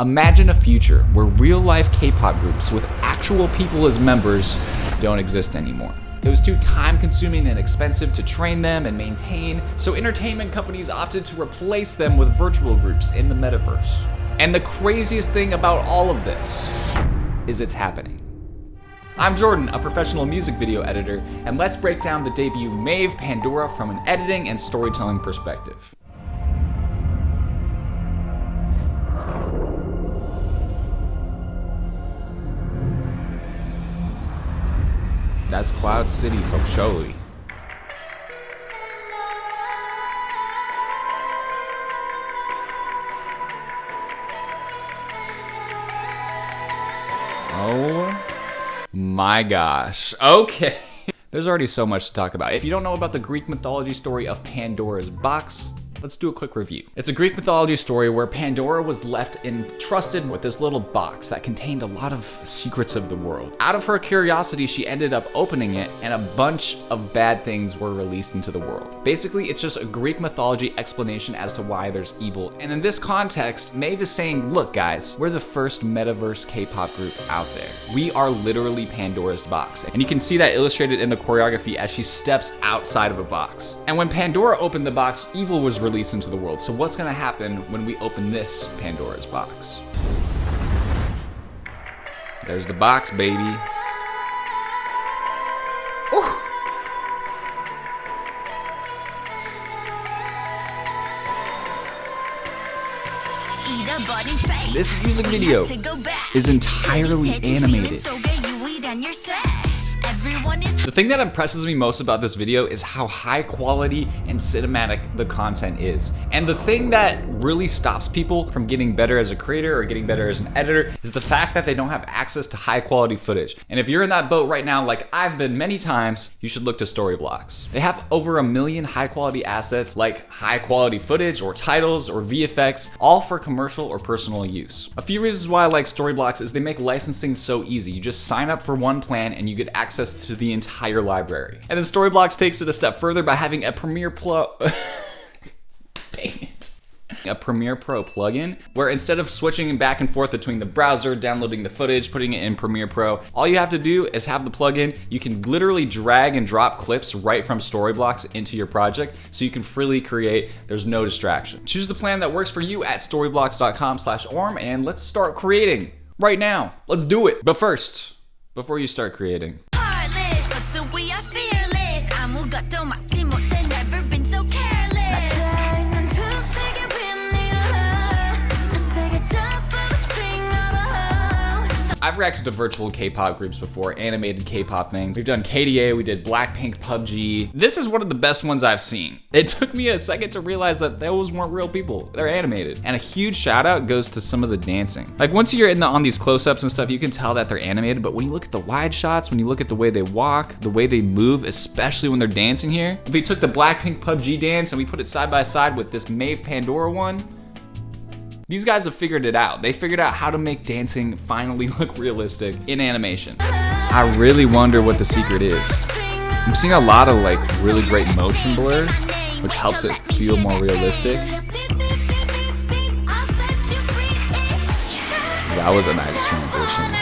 Imagine a future where real-life K-pop groups with actual people as members don't exist anymore. It was too time-consuming and expensive to train them and maintain, so entertainment companies opted to replace them with virtual groups in the metaverse. And the craziest thing about all of this is it's happening. I'm Jordan, a professional music video editor, and let's break down the debut MAVE Pandora from an editing and storytelling perspective. That's Cloud City from Surely. Oh my gosh. Okay. There's already so much to talk about. If you don't know about the Greek mythology story of Pandora's box, let's do a quick review. It's a Greek mythology story where Pandora was left entrusted with this little box that contained a lot of secrets of the world. Out of her curiosity, she ended up opening it, and a bunch of bad things were released into the world. Basically, it's just a Greek mythology explanation as to why there's evil. And in this context, MAVE is saying, look guys, we're the first metaverse K-pop group out there. We are literally Pandora's box. And you can see that illustrated in the choreography as she steps outside of a box. And when Pandora opened the box, evil was released into the world. So what's gonna happen when we open this Pandora's box? There's the box, baby. Ooh. This music video is entirely animated. The thing that impresses me most about this video is how high quality and cinematic the content is. And the thing that really stops people from getting better as a creator or getting better as an editor is the fact that they don't have access to high quality footage. And if you're in that boat right now, like I've been many times, you should look to Storyblocks. They have over 1 million high quality assets like high quality footage or titles or VFX, all for commercial or personal use. A few reasons why I like Storyblocks is they make licensing so easy. You just sign up for one plan and you get access to the entire library. And then Storyblocks takes it a step further by having a Premiere Pro a Premiere Pro plugin where instead of switching back and forth between the browser, downloading the footage, putting it in Premiere Pro, all you have to do is have the plugin. You can literally drag and drop clips right from Storyblocks into your project so you can freely create. There's no distraction. Choose the plan that works for you at storyblocks.com/orm and let's start creating right now. Let's do it. But first, before you start creating, I've reacted to virtual K-pop groups before, animated K-pop things. We've done KDA, we did Blackpink, PUBG. This is one of the best ones I've seen. It took me a second to realize that those weren't real people. They're animated. And a huge shout out goes to some of the dancing. Like once you're on these close-ups and stuff, you can tell that they're animated, but when you look at the wide shots, when you look at the way they walk, the way they move, especially when they're dancing here. If we took the Blackpink PUBG dance and we put it side by side with this MAVE Pandora one, these guys have figured it out. They figured out how to make dancing finally look realistic in animation. I really wonder what the secret is. I'm seeing a lot of like really great motion blur, which helps it feel more realistic. That was a nice transition.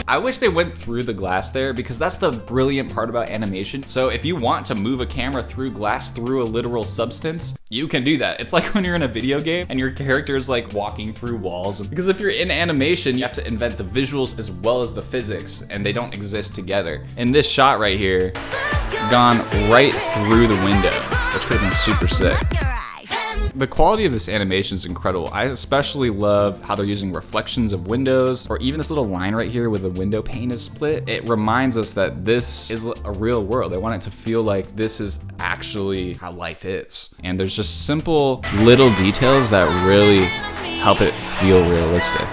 I wish they went through the glass there because that's the brilliant part about animation. So if you want to move a camera through glass, through a literal substance, you can do that. It's like when you're in a video game and your character is like walking through walls. Because if you're in animation, you have to invent the visuals as well as the physics, and they don't exist together. In this shot right here, gone right through the window, which could have been super sick. The quality of this animation is incredible. I especially love how they're using reflections of windows, or even this little line right here where the window pane is split. It reminds us that this is a real world. They want it to feel like this is actually how life is. And there's just simple little details that really help it feel realistic.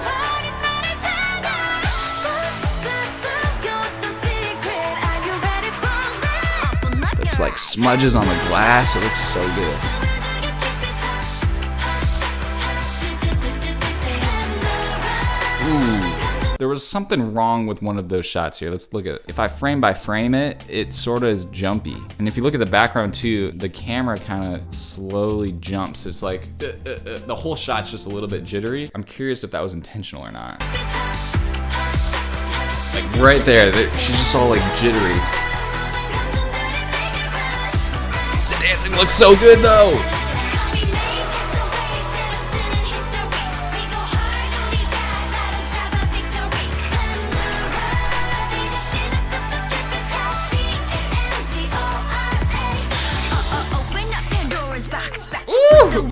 This like smudges on the glass, it looks so good. There was something wrong with one of those shots here. Let's look at it. If I frame by frame it, it sort of is jumpy. And if you look at the background too, the camera kind of slowly jumps. It's like, the whole shot's just a little bit jittery. I'm curious if that was intentional or not. Like right there, she's just all like jittery. The dancing looks so good though.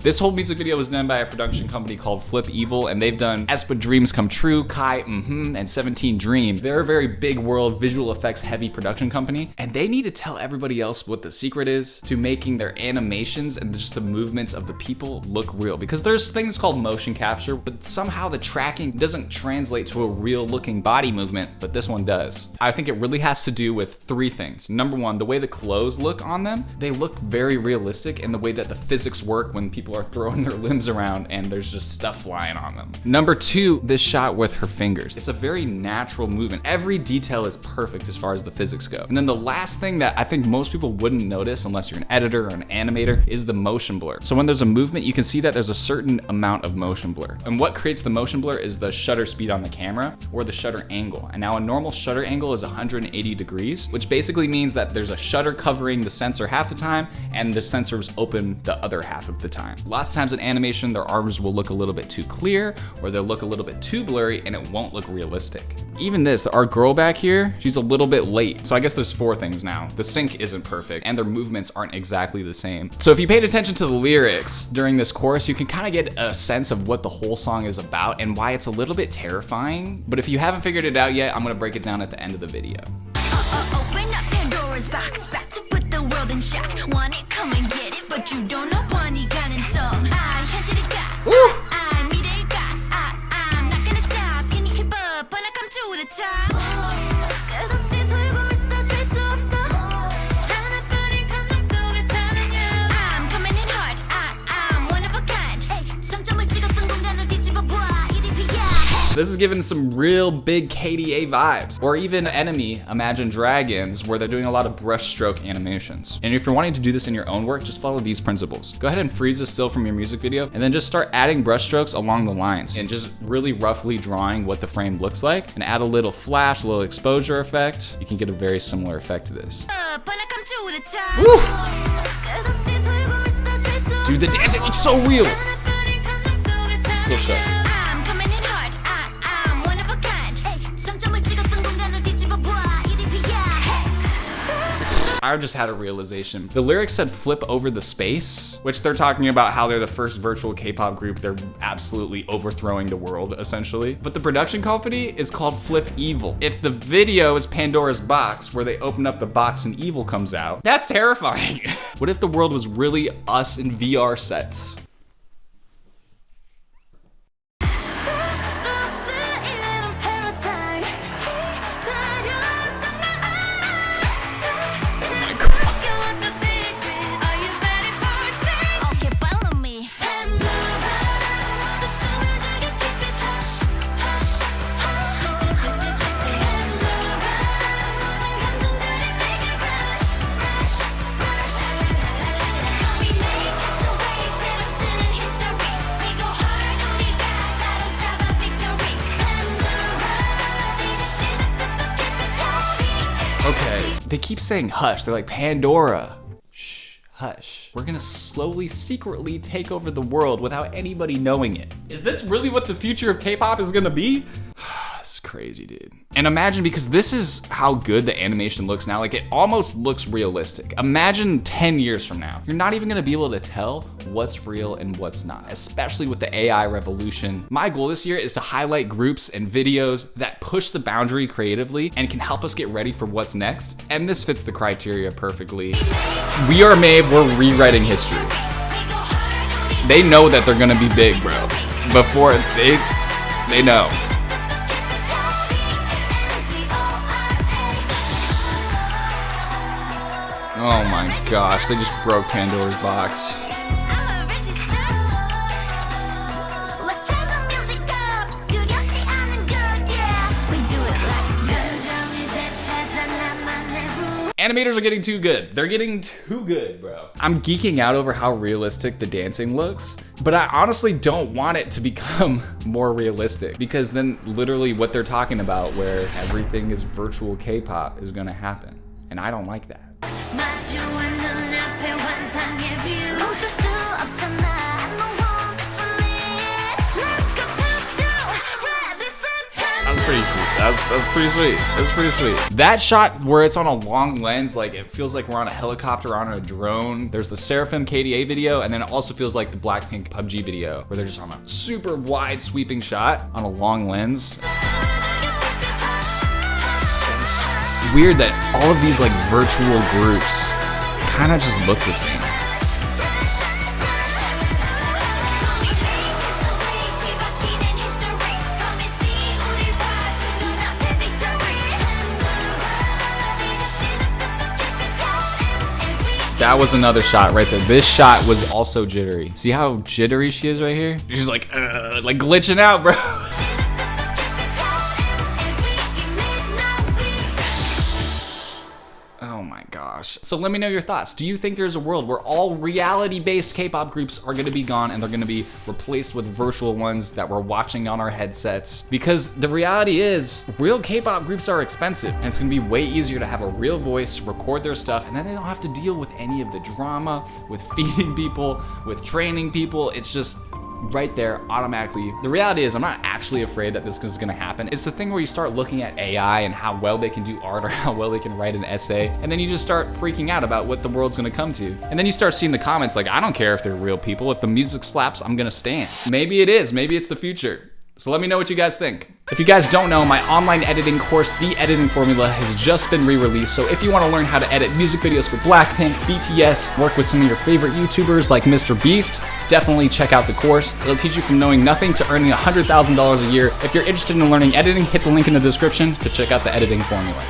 This whole music video was done by a production company called Flip Evil, and they've done Espa Dreams Come True, Kai, and 17 Dream. They're a very big world, visual effects heavy production company, and they need to tell everybody else what the secret is to making their animations and just the movements of the people look real. Because there's things called motion capture, but somehow the tracking doesn't translate to a real looking body movement, but this one does. I think it really has to do with three things. Number one, the way the clothes look on them, they look very realistic, and the way that the physics work when people are throwing their limbs around and there's just stuff flying on them. Number two, this shot with her fingers. It's a very natural movement. Every detail is perfect as far as the physics go. And then the last thing that I think most people wouldn't notice unless you're an editor or an animator is the motion blur. So when there's a movement, you can see that there's a certain amount of motion blur. And what creates the motion blur is the shutter speed on the camera or the shutter angle. And now a normal shutter angle is 180 degrees, which basically means that there's a shutter covering the sensor half the time and the sensor's open the other half of the time. Lots of times in animation, their arms will look a little bit too clear or they'll look a little bit too blurry and it won't look realistic. Even this, our girl back here, she's a little bit late. So I guess there's four things now. The sync isn't perfect and their movements aren't exactly the same. So if you paid attention to the lyrics during this chorus, you can kind of get a sense of what the whole song is about and why it's a little bit terrifying. But if you haven't figured it out yet, I'm gonna break it down at the end of the video. Open up Pandora's box, back to put the world in shock. Want it, come and get it, but you don't know what 가는 song. I'm not gonna stop. Can you keep up when I come to the top? 끝없이 돌고 있어, 쉴 수 없어. 하나뿐인 감정 속에 사랑해. I'm coming in hard. I'm one of a kind. 정점을 찍었던 공간을 뒤집어 봐. This is giving some real big KDA vibes. Or even Enemy, Imagine Dragons, where they're doing a lot of brushstroke animations. And if you're wanting to do this in your own work, just follow these principles. Go ahead and freeze the still from your music video, and then just start adding brushstrokes along the lines, and just really roughly drawing what the frame looks like, and add a little flash, a little exposure effect. You can get a very similar effect to this. Woo! Dude, the dancing looks so real. Still shook. I just had a realization. The lyrics said flip over the space, which they're talking about how they're the first virtual K-pop group. They're absolutely overthrowing the world, essentially. But the production company is called Flip Evil. If the video is Pandora's box, where they open up the box and evil comes out, that's terrifying. What if the world was really us in VR sets? Okay, they keep saying hush. They're like, Pandora. Shh, hush. We're gonna slowly, secretly take over the world without anybody knowing it. Is this really what the future of K-pop is gonna be? It's crazy, dude. And imagine, because this is how good the animation looks now, like it almost looks realistic. Imagine 10 years from now, you're not even gonna be able to tell what's real and what's not, especially with the AI revolution. My goal this year is to highlight groups and videos that push the boundary creatively and can help us get ready for what's next. And this fits the criteria perfectly. We are MAVE, we're rewriting history. They know that they're gonna be big, bro. Before they know. Oh my gosh, they just broke Pandora's box. Animators are getting too good. They're getting too good, bro. I'm geeking out over how realistic the dancing looks, but I honestly don't want it to become more realistic, because then literally what they're talking about, where everything is virtual K-pop, is gonna happen. And I don't like that. 마주한 눈앞의 환상의 view 멈출 수 없잖아 no one to leave Let's go to the show ready set That's pretty sweet. That's pretty sweet. That's pretty sweet. That shot where it's on a long lens, like it feels like we're on a helicopter or on a drone. There's the Seraphim KDA video, and then it also feels like the Blackpink PUBG video, where they're just on a super wide sweeping shot on a long lens. It's weird that all of these like virtual groups kind of just look the same. That was another shot right there. This shot was also jittery. See how jittery she is right here? She's like glitching out, bro. Oh my gosh. So let me know your thoughts. Do you think there's a world where all reality-based K-pop groups are gonna be gone and they're gonna be replaced with virtual ones that we're watching on our headsets? Because the reality is, real K-pop groups are expensive, and it's gonna be way easier to have a real voice, record their stuff, and then they don't have to deal with any of the drama, with feeding people, with training people. It's just right there automatically. The reality is, I'm not actually afraid that this is gonna happen. It's the thing where you start looking at AI and how well they can do art or how well they can write an essay, and then you just start freaking out about what the world's gonna come to. And then you start seeing the comments like, I don't care if they're real people. If the music slaps, I'm gonna stand. Maybe it is. Maybe it's the future. So let me know what you guys think. If you guys don't know, my online editing course, The Editing Formula, has just been re-released. So if you want to learn how to edit music videos for Blackpink, BTS, work with some of your favorite YouTubers like Mr. Beast, definitely check out the course. It'll teach you from knowing nothing to earning $100,000 a year. If you're interested in learning editing, hit the link in the description to check out The Editing Formula.